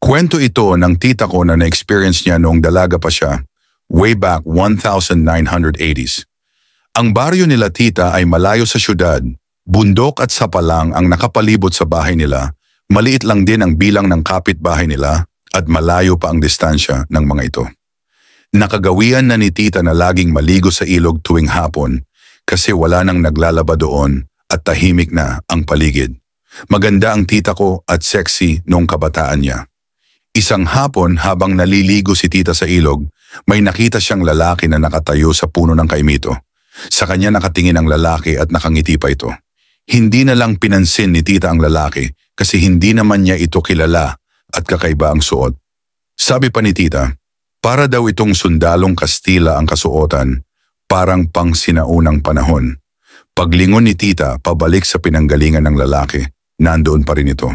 Kwento ito ng tita ko na na-experience niya noong dalaga pa siya, way back 1980s. Ang baryo nila tita ay malayo sa syudad, bundok at sapa lang ang nakapalibot sa bahay nila, maliit lang din ang bilang ng kapitbahay nila at malayo pa ang distansya ng mga ito. Nakagawian na ni tita na laging maligo sa ilog tuwing hapon kasi wala nang naglalaba doon at tahimik na ang paligid. Maganda ang tita ko at sexy noong kabataan niya. Isang hapon habang naliligo si tita sa ilog, may nakita siyang lalaki na nakatayo sa puno ng kaimito. Sa kanya nakatingin ang lalaki at nakangiti pa ito. Hindi na lang pinansin ni tita ang lalaki kasi hindi naman niya ito kilala at kakaiba ang suot. Sabi pa ni tita, para daw itong sundalong Kastila ang kasuotan, parang pang sinaunang panahon. Paglingon ni tita pabalik sa pinanggalingan ng lalaki, nandoon pa rin ito.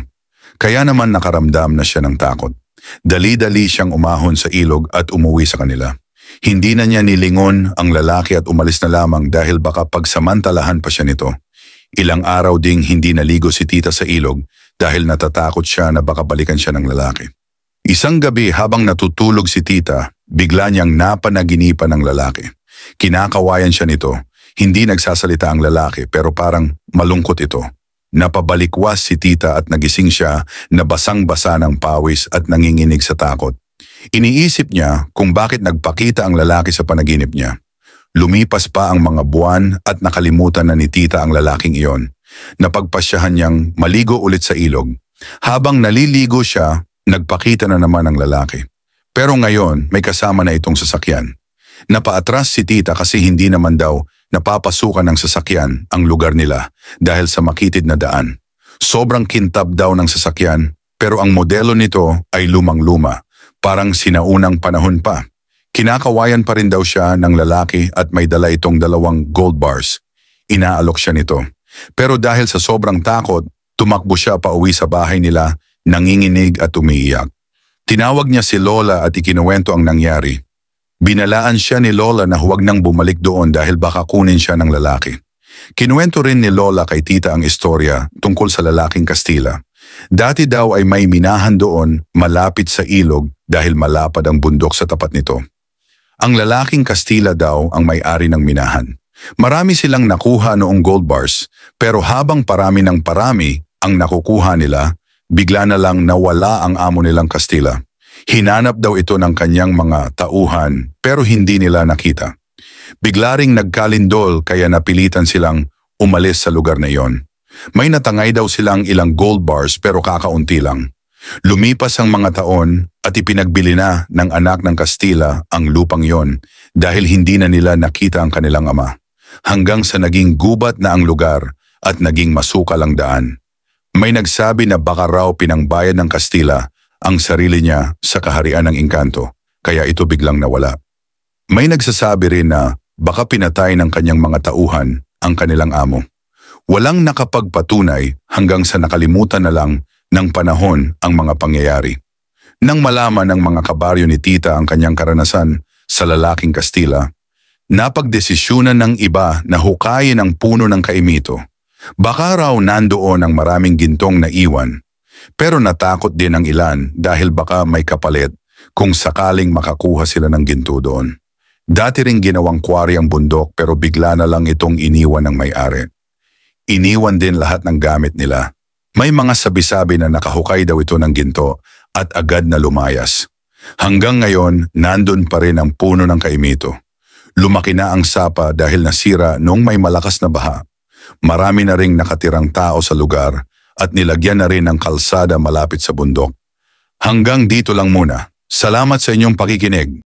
Kaya naman nakaramdam na siya ng takot. Dali-dali siyang umahon sa ilog at umuwi sa kanila. Hindi na niya nilingon ang lalaki at umalis na lamang dahil baka pagsamantalahan pa siya nito. Ilang araw ding hindi naligo si tita sa ilog dahil natatakot siya na baka balikan siya ng lalaki. Isang gabi habang natutulog si tita, bigla niyang napanaginipan ng lalaki. Kinakawayan siya nito. Hindi nagsasalita ang lalaki pero parang malungkot ito. Napabalikwas si tita at nagising siya na basang-basa ng pawis at nanginginig sa takot. Iniisip niya kung bakit nagpakita ang lalaki sa panaginip niya. Lumipas pa ang mga buwan at nakalimutan na ni tita ang lalaking iyon. Napagpasyahan niyang maligo ulit sa ilog. Habang naliligo siya, nagpakita na naman ang lalaki. Pero ngayon may kasama na itong sasakyan. Napaatras si tita kasi hindi naman daw napapasukan ng sasakyan ang lugar nila dahil sa makitid na daan. Sobrang kintab daw ng sasakyan pero ang modelo nito ay lumang-luma, parang sinaunang panahon pa. Kinakawayan pa rin daw siya ng lalaki at may dala itong 2 gold bars. Inaalok siya nito. Pero dahil sa sobrang takot, tumakbo siya pauwi sa bahay nila, nanginginig at umiiyak. Tinawag niya si Lola at ikinuwento ang nangyari. Binalaan siya ni Lola na huwag nang bumalik doon dahil baka kunin siya ng lalaki. Kinuwento rin ni Lola kay tita ang istorya tungkol sa lalaking Kastila. Dati daw ay may minahan doon malapit sa ilog dahil malapad ang bundok sa tapat nito. Ang lalaking Kastila daw ang may-ari ng minahan. Marami silang nakuha noong gold bars pero habang parami ng parami ang nakukuha nila, bigla na lang nawala ang amo nilang Kastila. Hinanap daw ito ng kanyang mga tauhan pero hindi nila nakita. Bigla ring nagkalindol kaya napilitan silang umalis sa lugar na iyon. May natangay daw silang ilang gold bars pero kakaunti lang. Lumipas ang mga taon at ipinagbili na ng anak ng Kastila ang lupang iyon dahil hindi na nila nakita ang kanilang ama. Hanggang sa naging gubat na ang lugar at naging masukal ang daan. May nagsabi na baka raw pinangbayad ng Kastila ang sarili niya sa kaharian ng engkanto, kaya ito biglang nawala. May nagsasabi rin na baka pinatay ng kanyang mga tauhan ang kanilang amo. Walang nakapagpatunay hanggang sa nakalimutan na lang ng panahon ang mga pangyayari. Nang malaman ng mga kabaryo ni tita ang kanyang karanasan sa lalaking Kastila, napagdesisyunan ng iba na hukayin ang puno ng kaimito. Baka raw nandoon ang maraming gintong na iwan. Pero natakot din ang ilan dahil baka may kapalit kung sakaling makakuha sila ng ginto doon. Dati ring ginawang quarry ang bundok pero bigla na lang itong iniwan ng may-ari. Iniwan din lahat ng gamit nila. May mga sabi-sabi na nakahukay daw ito ng ginto at agad na lumayas. Hanggang ngayon, nandun pa rin ang puno ng kaimito. Lumaki na ang sapa dahil nasira noong may malakas na baha. Marami na ring nakatirang tao sa lugar at nilagyan na rin ng kalsada malapit sa bundok. Hanggang dito lang muna. Salamat sa inyong pakikinig.